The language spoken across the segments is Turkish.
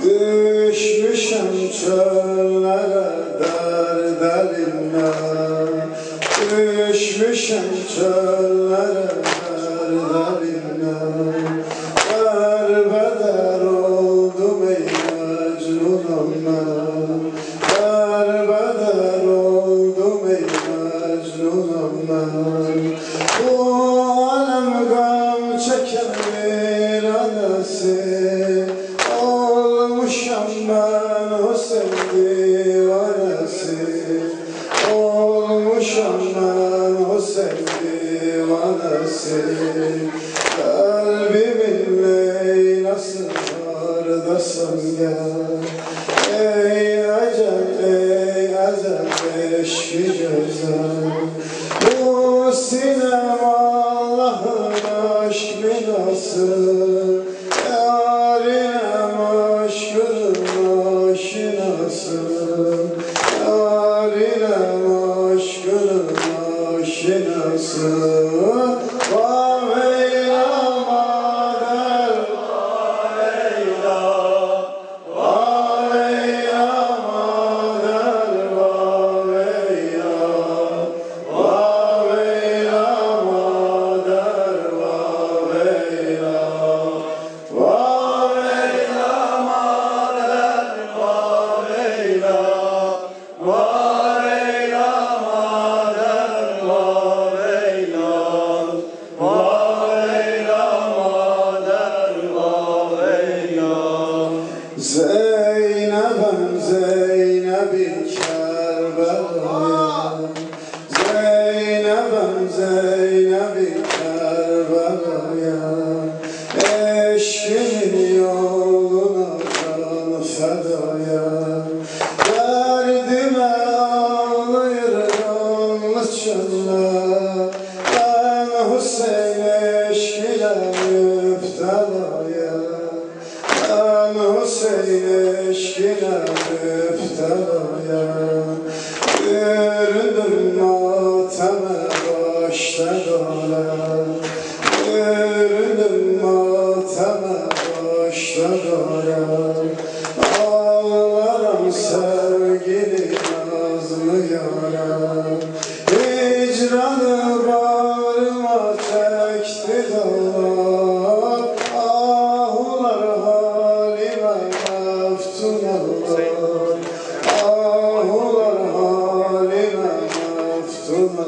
Düşmüşüm çöllere derd elimle, düşmüşüm çöllere derd elimle. Derbeder oldum ey Mecnun'um ben, derbeder oldum ey Mecnun'um ben. Bu alem gam çeken viranesi, olmuşam ben Hüseyin divanesi, olmuşam ben Hüseyin divanesi. Kalbimin leylası vardasın gel, ey acel eşki güzel. Bu sinem Allah'ın aşk binası, yarinem aşkının aşinası, yarinem aşkının aşinası. Zeynep'im Zeynep-i Kerbela'ya, Zeynep'im Zeynep-i Kerbela'ya. Eşkimin yoluna can fedaya, derdime ağlayır kanlı çöller. Ben Hüseyin eşkile müptelaya, ben Hüseyin eşkine müptelaya. Yürüdüm mateme başta gale, yürüdüm mateme başta gale. Ağlarım sevgili nazlı yâre, hicranı bağrıma çekti dağlar. Ahular halime meftunallah, ahular halime meftunallah.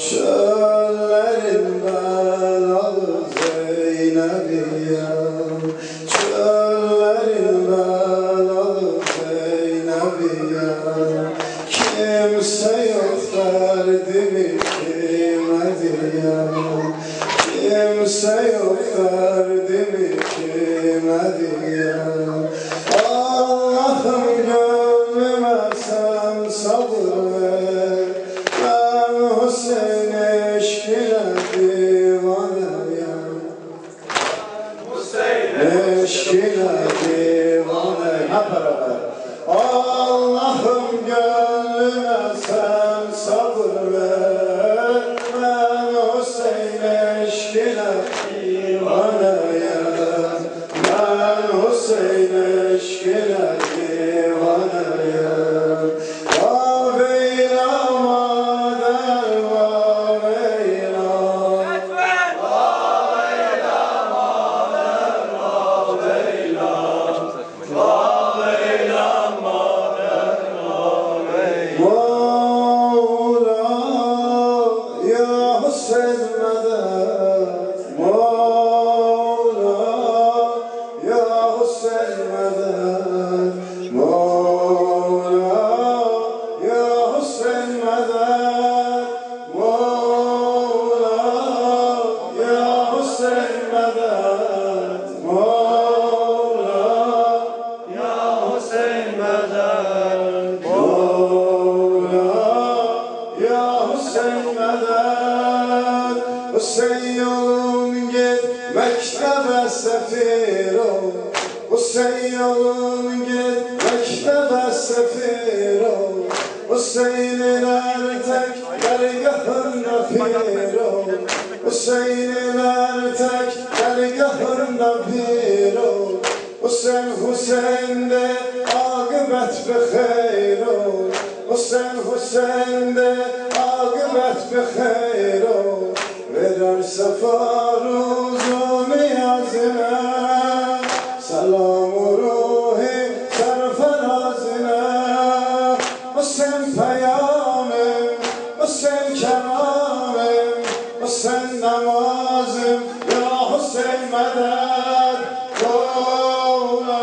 Çöllerin belalı Zeynep'iyem, çöllerin belalı Zeynep'iyem. Kimse yok derdimi kime diyem, kimse yok derdimi kime diyem. Allah'ım gönlüme sen sabır ver, ben Hüseyin eşkine divaneyim. eşkine divane. Hep beraber. Allah'ım gönlüme sen sabır ver. Ben Hüseyin eşkine divaneyim. Ben Hüseyin eşkine divaneyim. Vaveylama derman eylam. Vaveylama derman eylam. Vaveylama derman eylam. Mevla ya Hüseyin medet. Mevla ya Hüseyin medet. Mevla ya Hüseyin medet. Mevla ya Hüseyin medet. Mevla ya Hüseyin medet. Mevla ya Hüseyin medet. Hüseyin yolun git mektebe sefir ol. Hüseyin yolun git mektebe sefir ol. Hüseyin'in ertek dergahında pir ol. Hüseyin'in ertek dergahında pir ol. Hüseyin Hüseyin'de akıbet bixeyr ol. Hüseyin Hüseyin'de akıbet bixeyr ol. Vererse faruzun niyazine, selam-ı ruhi serferazine. Hüseyin peyamim, Hüseyin keramim, Hüseyin namazım, ya Hüseyin medet. Mevla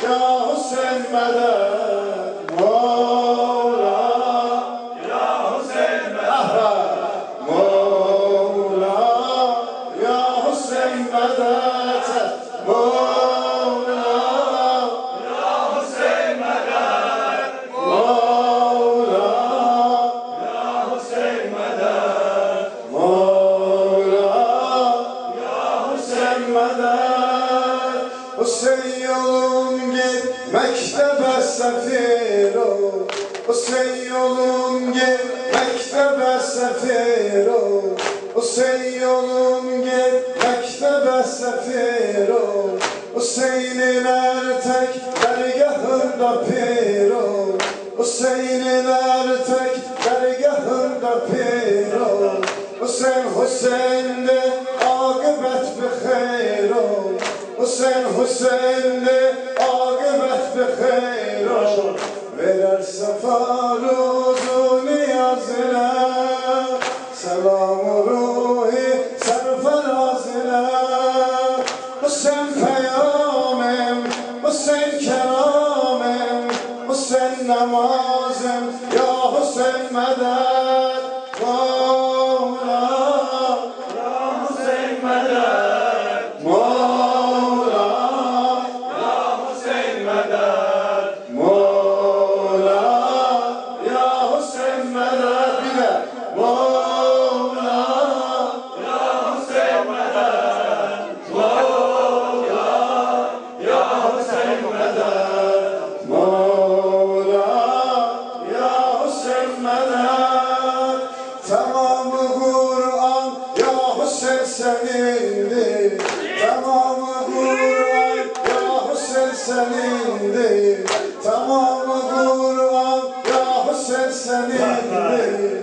ya Hüseyin medet. Mevla ya Hüseyin medet. Mevla ya Hüseyin medet. Mevla ya Hüseyin medet. Mevla ya Hüseyin medet. Mevla ya Hüseyin medet. Hüseyin yolun git mektebe sefir ol. Hüseyin yolun git mektebe sefir ol. Hüseyin yolun git mektebe sefir ol. Hüseyin'in ertek dergahında pir ol. Hüseyin'in ertek dergahında pir ol. Hüseyin Hüseyin'de akıbet bixeyr ol. Hüseyin Hüseyin'de akıbet bixeyr ol. Vererse faruzun niyazine, selam-ı ruhi serferazine. Hüseyin peyamim, Hüseyin keramim, Hüseyin namazım, ya Hüseyin medet. Mevla ya Hüseyin medet. Mevla ya Hüseyin medet. Mevla ya Hüseyin medet. Bir de Mevla ya Hüseyin medet. Mevla ya Hüseyin medet. Mevla ya Hüseyin medet. Tamamı Kur'an ya Hüseyin senindir. Tamamı Kur'an ya Hüseyin senindir. Tamamı Kur'an ya Hüseyin senindir.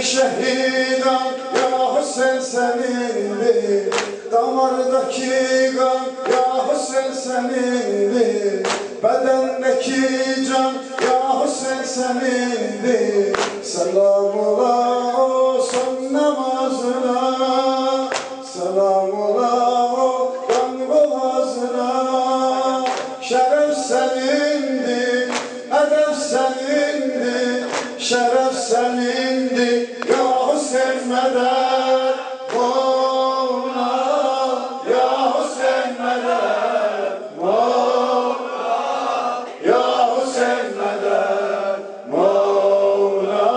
Şehidan ya Hüseyin senindir. Damardaki kan ya Hüseyin senindir. Bedendeki can ya Hüseyin senindir. Selamullah olsun namazına, selamullah o kan boğazına. Şeref senindir, edep senindir, şeref senindir ya Hüseyin medet. Mevla ya Hüseyin medet. Mevla ya Hüseyin medet. Mevla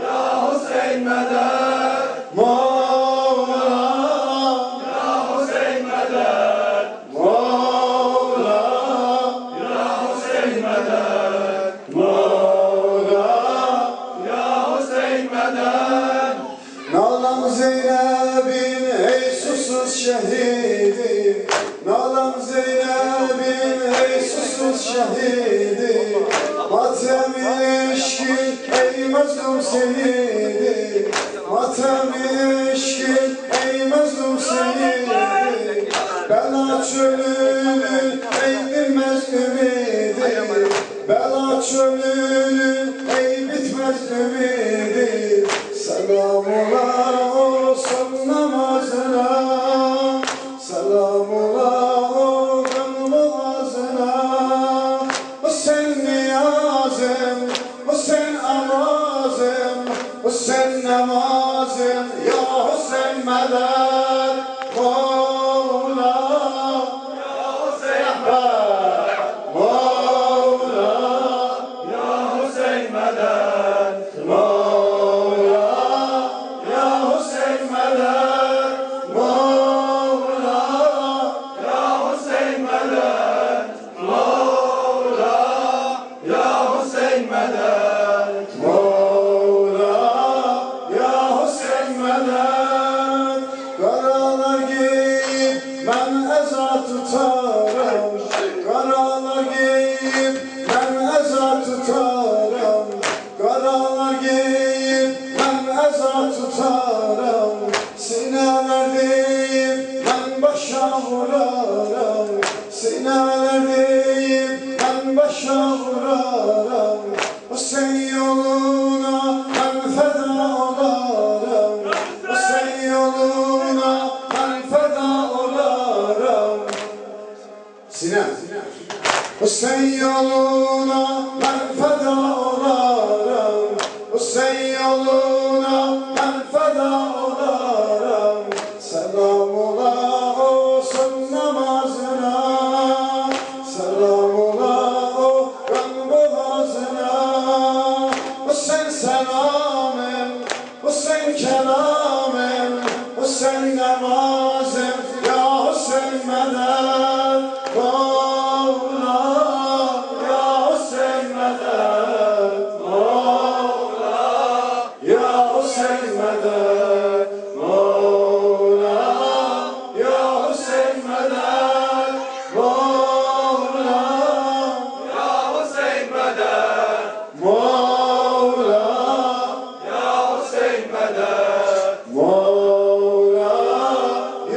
ya Hüseyin medet. Mevla ya Hüseyin medet. şehidi Nalan Zeynep'in ey susuz şehidi Matem-i eşkin ey mazlum seyidi Matem-i eşkin ey mazlum seyidi Bela çölünün ey bilmez ümidi Bela çölünün ey bitmez ümidi Selamlar olsun namazına Selamlar olsun boğazına O sen niyazım, o sen amazım O sen namazım, ya Hüseyin medet Mevla Ya Hüseyin medet Mevla Ya Hüseyin medet Mevla Ya Hüseyin medet Mevla Ya Hüseyin medet Mevla Ya Hüseyin medet Mevla Ya Hüseyin medet Karalar giyip ben eza tutarım Karalar giyip ben eza tutarım Karalar giyip ben eza tutarım Sineler deyip ben başa vurarım Sineler deyip ben başa vurarım O sen yoluna ben feda olarım O sen yoluna ben feda olarım Sinem O sen yoluna ben feda olarım O sen yoluna ben feda olarım Selamlar olsun namazına Selamlar olsun boğazına O sen selamım O sen kelamım O sen namazım Ya Hüseyin medet Mevla Ya Hüseyin medet Mevla Ya Hüseyin medet Mevla Ya Hüseyin medet Mevla Ya Hüseyin medet Mevla Ya Hüseyin medet Mevla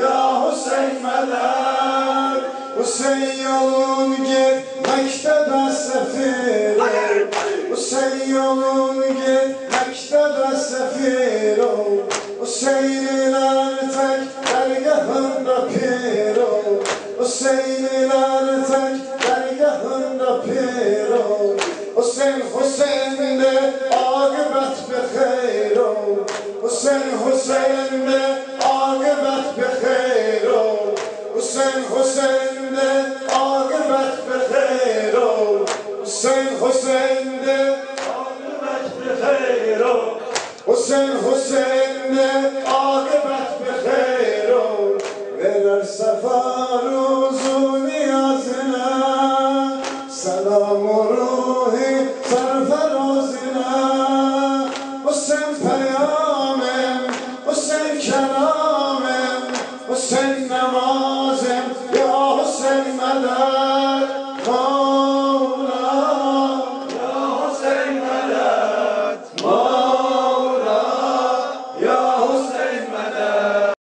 Ya Hüseyin medet Hüseyin yolun git mektebe sefir ol Hüseyin yolun git mektebe sefir ol Hüseyinler tek dergahında pir ol Hüseyinler tek dergahında pir ol Hüseyin'de akıbet bixeyr ol Hüseyin'de akıbet bixeyr ol Hüseyin